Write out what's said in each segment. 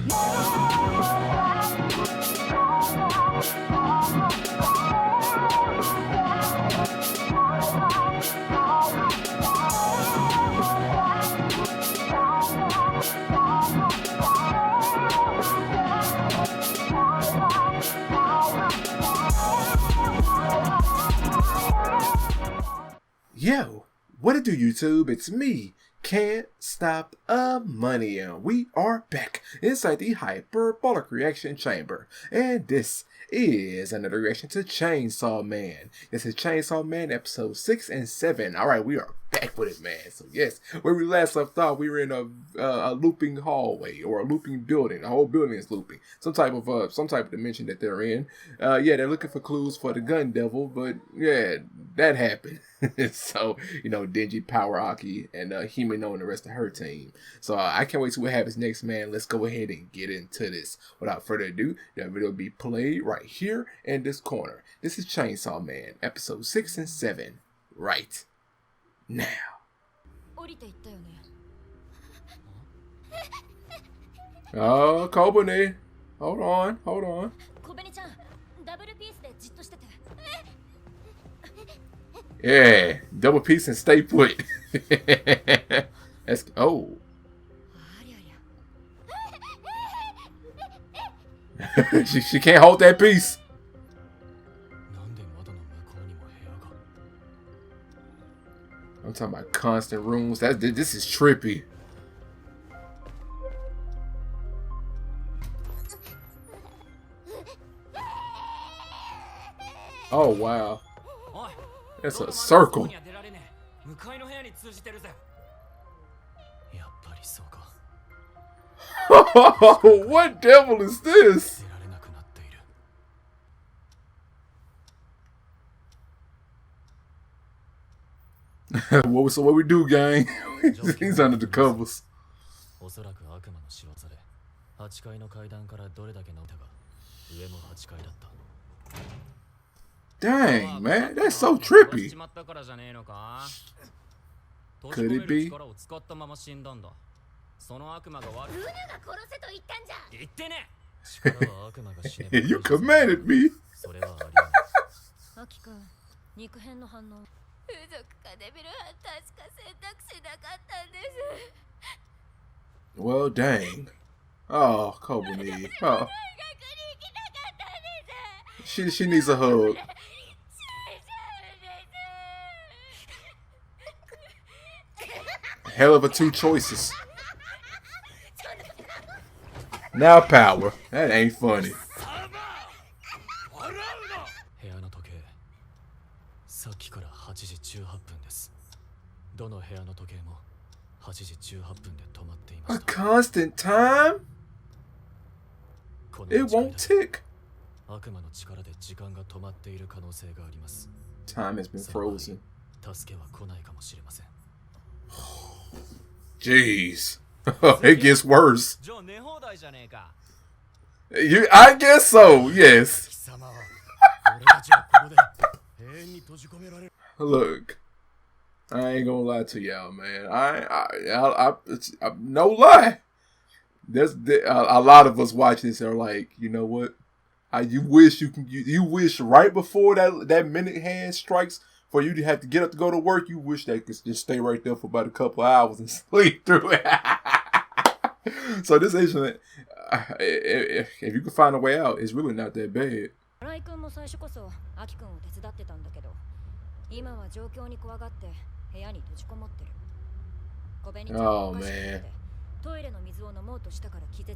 Yo, what it do, YouTube? It's me, Can't Stop Money, and we are back inside the Hyperbolic Reaction Chamber, and this is another reaction to Chainsaw Man. This is Chainsaw Man episode 6 and 7. Alright, we are back with it, man. So yes, where we last left off, we were in a looping hallway, or a looping building. The whole building is looping. Some type of dimension that they're in. Yeah, they're looking for clues for the gun devil, but yeah, that happened. So, you know, Denji, Power Aki, and Himeno and the rest of her team. So I can't wait to see what happens next, man. Let's go ahead and get into this. Without further ado, that video will be played right here in this corner. This is Chainsaw Man, episode 6 and 7, right now. Oh, Kobane. Hold on. Yeah, double piece and stay put. That's she can't hold that piece. I'm talking about constant rooms. This is trippy. Oh wow. That's a circle. What devil is this? What we do, gang? He's under the covers. Dang, man, that's so trippy. Could it be? You commanded me. Well, dang. Oh, Kobani. Oh. She needs a hug. Hell of a two choices. Now power. That ain't funny. A constant time? It won't tick. Time has been frozen. Jeez. It gets worse. I guess so, yes. Look, I ain't gonna lie to y'all, man. I no lie. There's a lot of us watching this are like, you know what? You wish right before that minute hand strikes for you to have to get up to go to work. You wish they could just stay right there for about a couple hours and sleep through it. So this isn't. If you can find a way out, it's really not that bad. Oh man.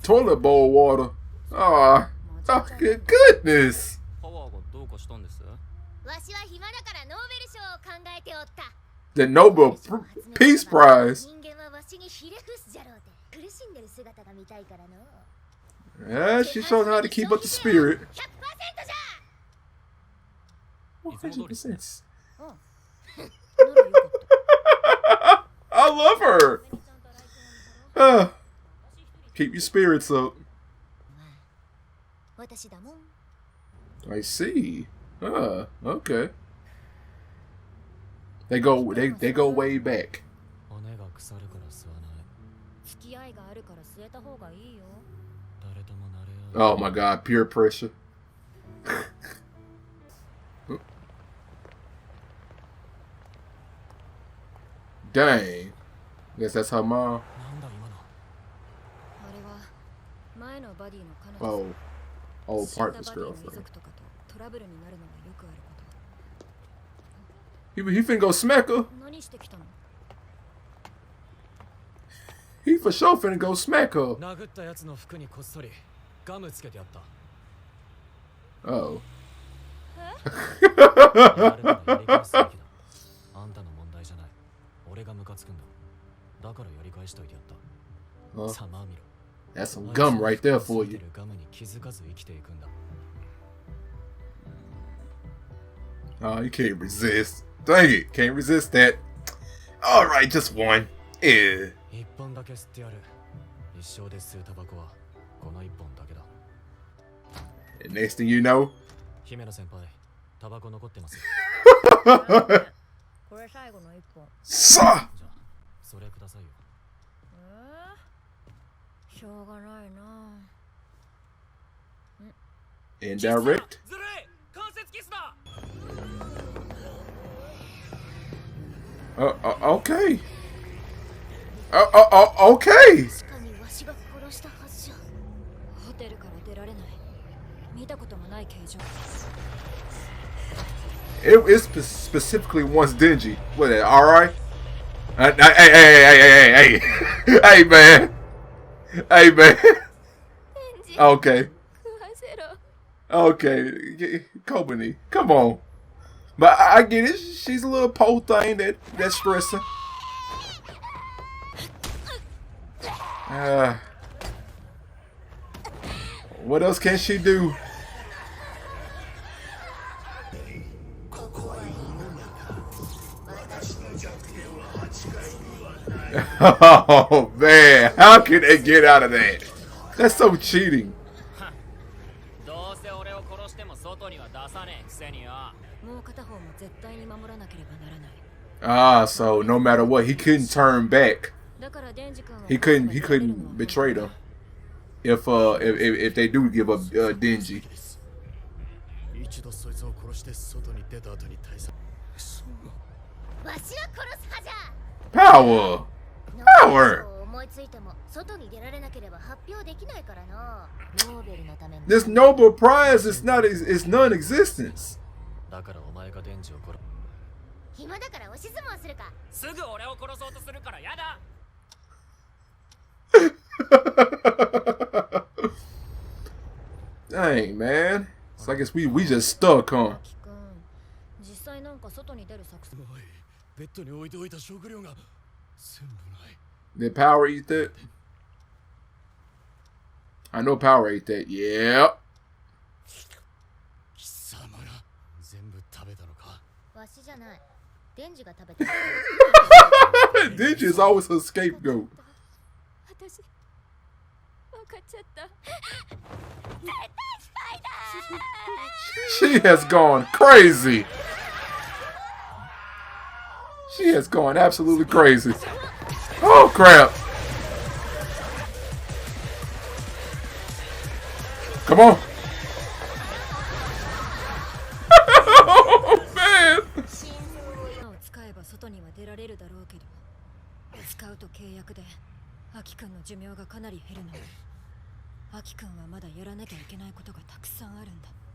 Toilet bowl water. Oh, good goodness. The Nobel Peace Prize. Yeah, she shows how to keep up the spirit. 100%. I love her. Keep your spirits up. I see. Okay. They go way back. Oh my god, peer pressure. Dang. Guess that's her mom. Oh. Old partner's girlfriend. He finna go smack her. He for sure finna go smack her. Oh. That's some gum right there for you. Oh, you can't resist. Dang it, can't resist that. Alright, just one. Yeah. And next thing you know. Sa! Indirect. Okay. Okay. It specifically wants Denji. What? Alright. Hey, hey, man. Hey, man. Okay. Okay. Kobani, come on. But I get it. She's a little pole thing that's stressing. What else can she do? Oh man, how can they get out of that? That's so cheating. Ah, so no matter what, he couldn't turn back. He couldn't betray them. If they do give up Denji. Power. Power. This Nobel Prize is non-existence. Dang, man. It's like we just stuck, huh? Did Power eat that? I know Power ate that. Yeah. Denji is always a scapegoat. She has gone crazy. She has gone absolutely crazy. Oh crap. Come on. Oh man.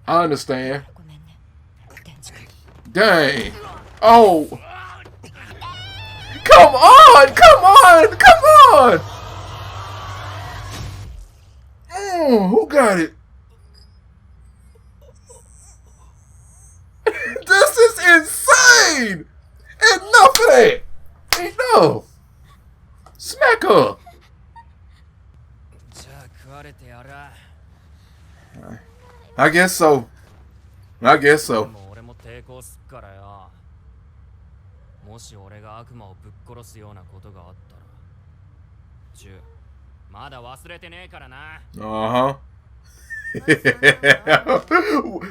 I understand. Dang. Oh. Come on! Come on! Come on! Who got it? This is insane! Enough of that! Enough! Smack her! I guess so. I guess so. Uh-huh.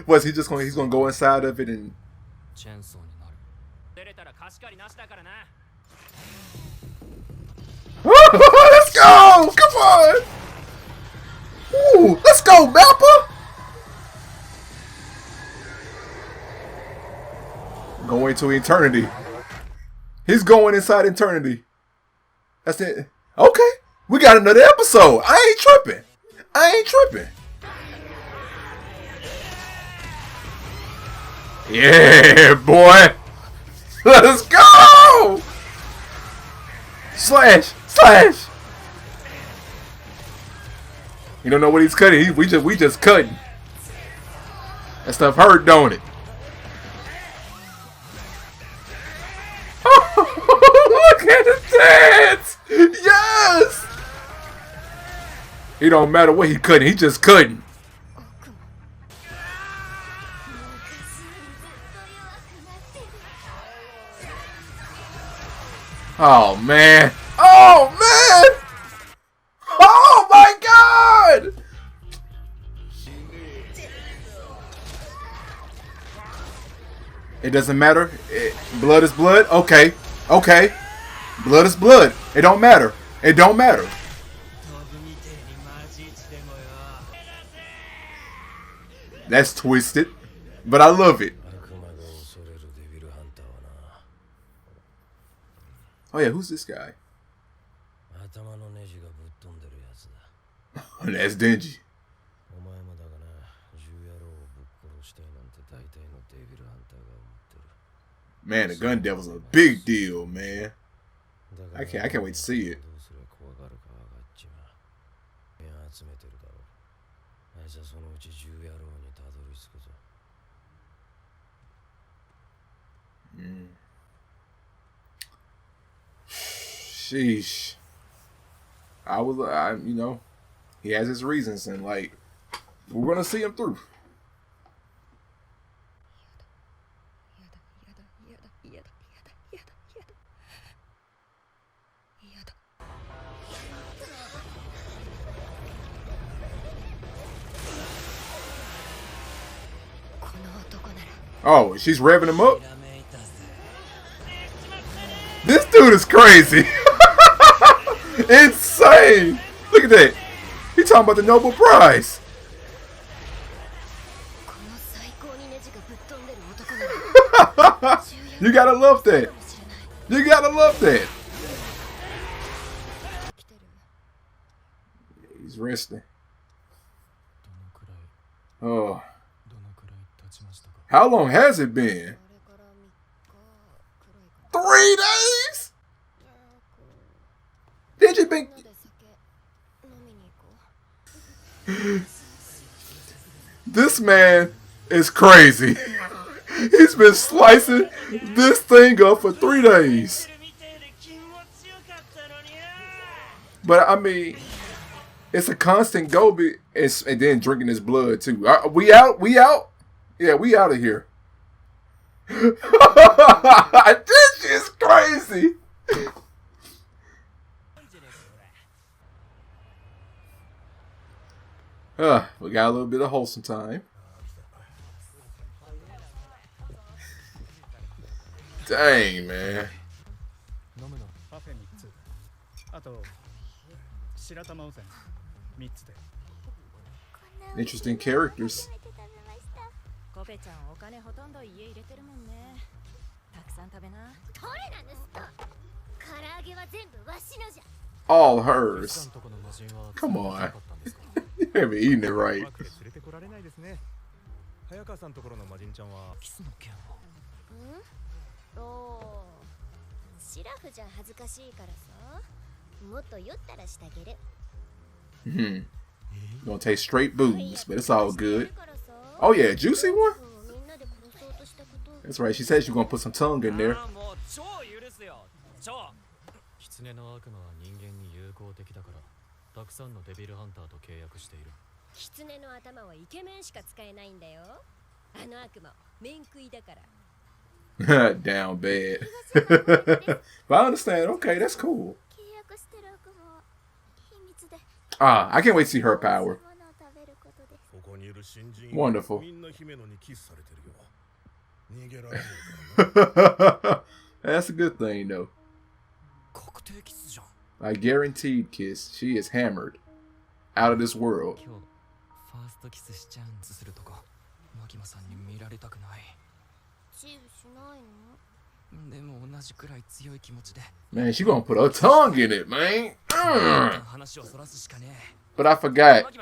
Was he just gonna go inside of it and let's go! Come on! Woo. go! Let's go, Mappa! Going to eternity. He's going inside eternity. That's it. Okay. We got another episode. I ain't tripping. I ain't tripping. Yeah, boy. Let's go! Slash! Slash! You don't know what he's cutting. We just cutting. That stuff hurt, don't it? Oh, look at the dance! Yes! It don't matter what he cutting. He just cutting. Oh man! Oh man! Oh my God! It doesn't matter. Blood is blood. Okay. Okay. Blood is blood. It don't matter. It don't matter. That's twisted, but I love it. Oh yeah, who's this guy? That's Denji. Man, the gun devil's a big deal, man. I can't wait to see it. Sheesh. You know, he has his reasons, and like, we're gonna see him through. Oh, she's revving him up? This dude is crazy. Insane. Look at that. He talking about the Nobel Prize. You gotta love that. You gotta love that. He's resting. Oh. How long has it been? 3 days? Did you think? This man is crazy. He's been slicing this thing up for 3 days. But I mean, it's a constant go. And then drinking his blood too. We out? We out? Yeah, we out of here. This is crazy. We got a little bit of wholesome time. Dang, man. Interesting characters. All hers. Come on. You haven't eaten it right. Gonna taste straight booze, but it's all good. Oh yeah, juicy one? That's right, she said she's gonna put some tongue in there. Down bad. But I understand. Okay, that's cool. I can't wait to see her power. Wonderful. That's a good thing, though. A guaranteed kiss. She is hammered. Out of this world. Man, she gonna put her tongue in it, man. But I forgot.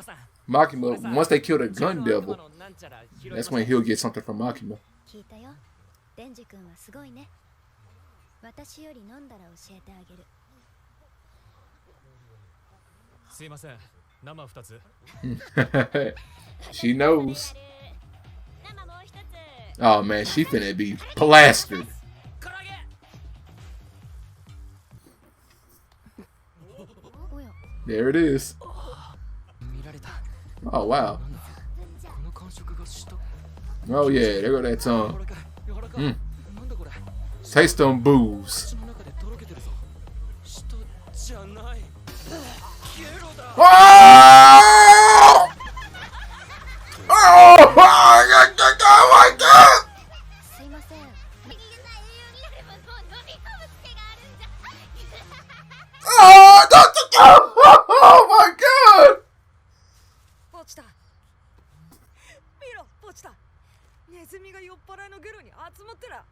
Makima, once they kill the gun devil, that's when he'll get something from Makima. 聞いたよ。デンジ君はすごいね。私より飲んだら教えてあげる。すいません。生2つ。She knows. Oh man, she finna be plastered. There it is. Oh wow. Oh yeah, there go that tongue. Taste them booze. Oh! Oh my God! Oh, oh my God! ポチタ。見ろ、ポチタ。ネズミが酔っ払いのゲロに集まってら。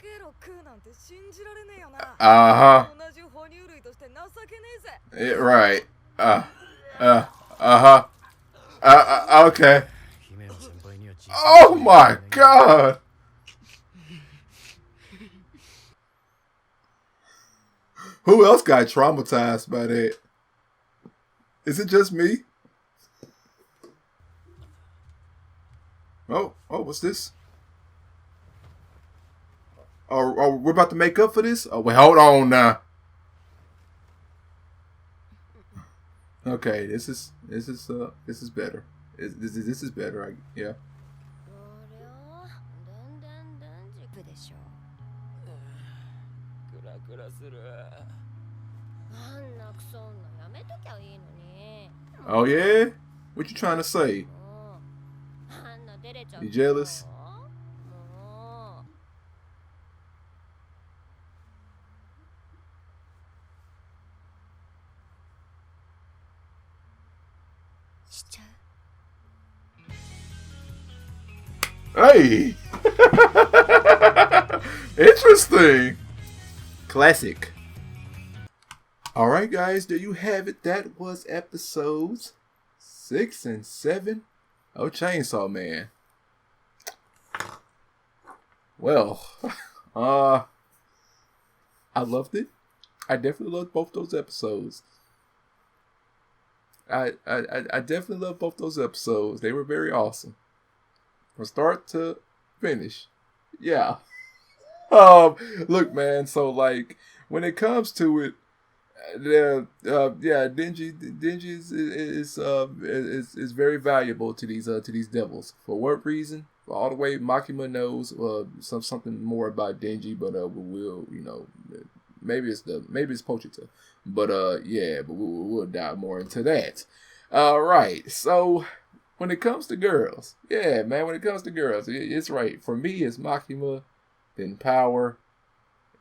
ゲロ食うなんて信じられねえよな。同じ哺乳類として情けねえぜ。Right. Okay. Oh my God. Who else got traumatized by that? Is it just me? Oh, what's this? Oh, we're about to make up for this? Oh, wait, hold on now. Okay, this is better. This is better. Yeah. Oh yeah? What you trying to say? You jealous? Hey! Interesting! Classic. Alright guys, there you have it. That was episodes 6 and 7 of Chainsaw Man. Well, I loved it. I definitely loved both those episodes. I definitely loved both those episodes. They were very awesome. From start to finish. Yeah. Look, man, so like when it comes to it, Denji is very valuable to these devils. For what reason? For all the way Makima knows something more about Denji, but we'll maybe it's Pochita, but we'll dive more into that. All right, so when it comes to girls, it's right. For me, it's Makima, then Power,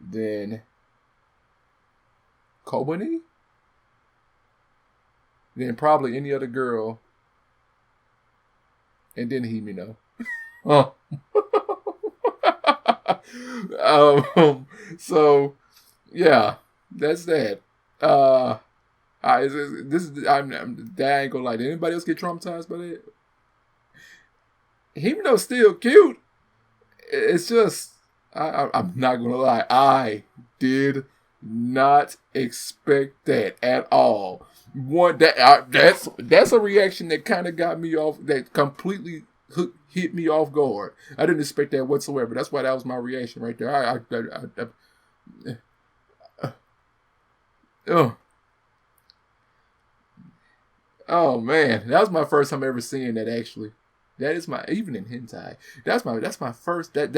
then Kobani, then probably any other girl, and then Himino. So yeah, that's that. I ain't gonna lie. Did anybody else get traumatized by that? Himino's still cute. It's just I'm not gonna lie. I did not expect that at all. That's a reaction that kind of got me off. That completely hit me off guard. I didn't expect that whatsoever. That's why that was my reaction right there. Oh man, that was my first time ever seeing that. Actually, that is my even in hentai. That's my first. That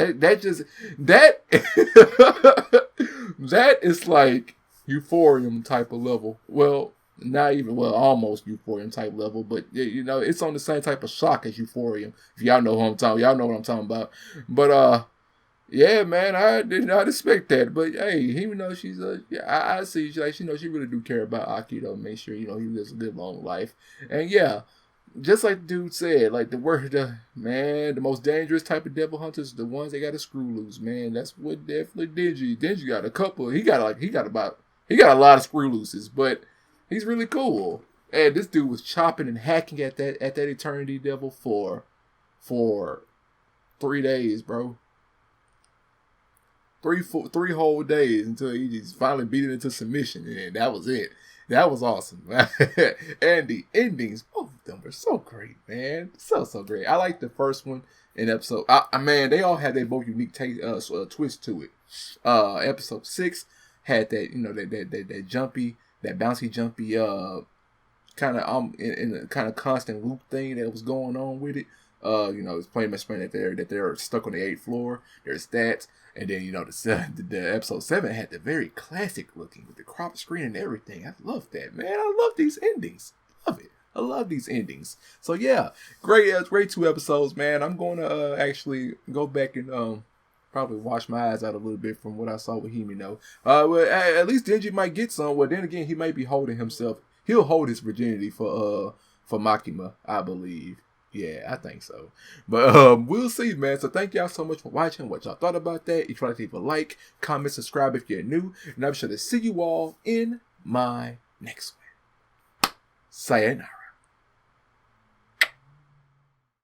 that is like euphorium type of level. Well, not even almost euphorium type level, but it's on the same type of shock as euphorium. If y'all know what I'm talking about. But yeah, man, I did not expect that. But hey, even though she's I see she really do care about Aki though. Make sure he lives a good long life. And yeah, just like the dude said, like the most dangerous type of devil hunters, the ones that got a screw loose, man. That's what definitely Denji got a couple. He got a lot of screw looses, but he's really cool. And this dude was chopping and hacking at that Eternity Devil for 3 days, bro. Three whole days until he just finally beat it into submission, and that was it. That was awesome. And the endings, both of them were so great, man. So great. I like the first one in episode. Man, they all had their both unique twist to it. Episode 6 had that, that jumpy, that bouncy, jumpy, kind of in a kind of constant loop thing that was going on with it. It's pretty much explaining that they're stuck on the 8th floor. There's that. And then, the episode 7 had the very classic looking with the crop screen and everything. I love that, man. I love these endings. Love it. I love these endings. So, yeah, great 2 episodes, man. I'm going to actually go back and probably wash my eyes out a little bit from what I saw with Himino. Well, at least Denji might get some. Well, then again, he might be holding himself. He'll hold his virginity for Makima, I believe. Yeah, I think so. But we'll see, man. So thank y'all so much for watching. What y'all thought about that. If you like to leave a like, comment, subscribe if you're new. And I'm sure to see you all in my next one. Sayonara.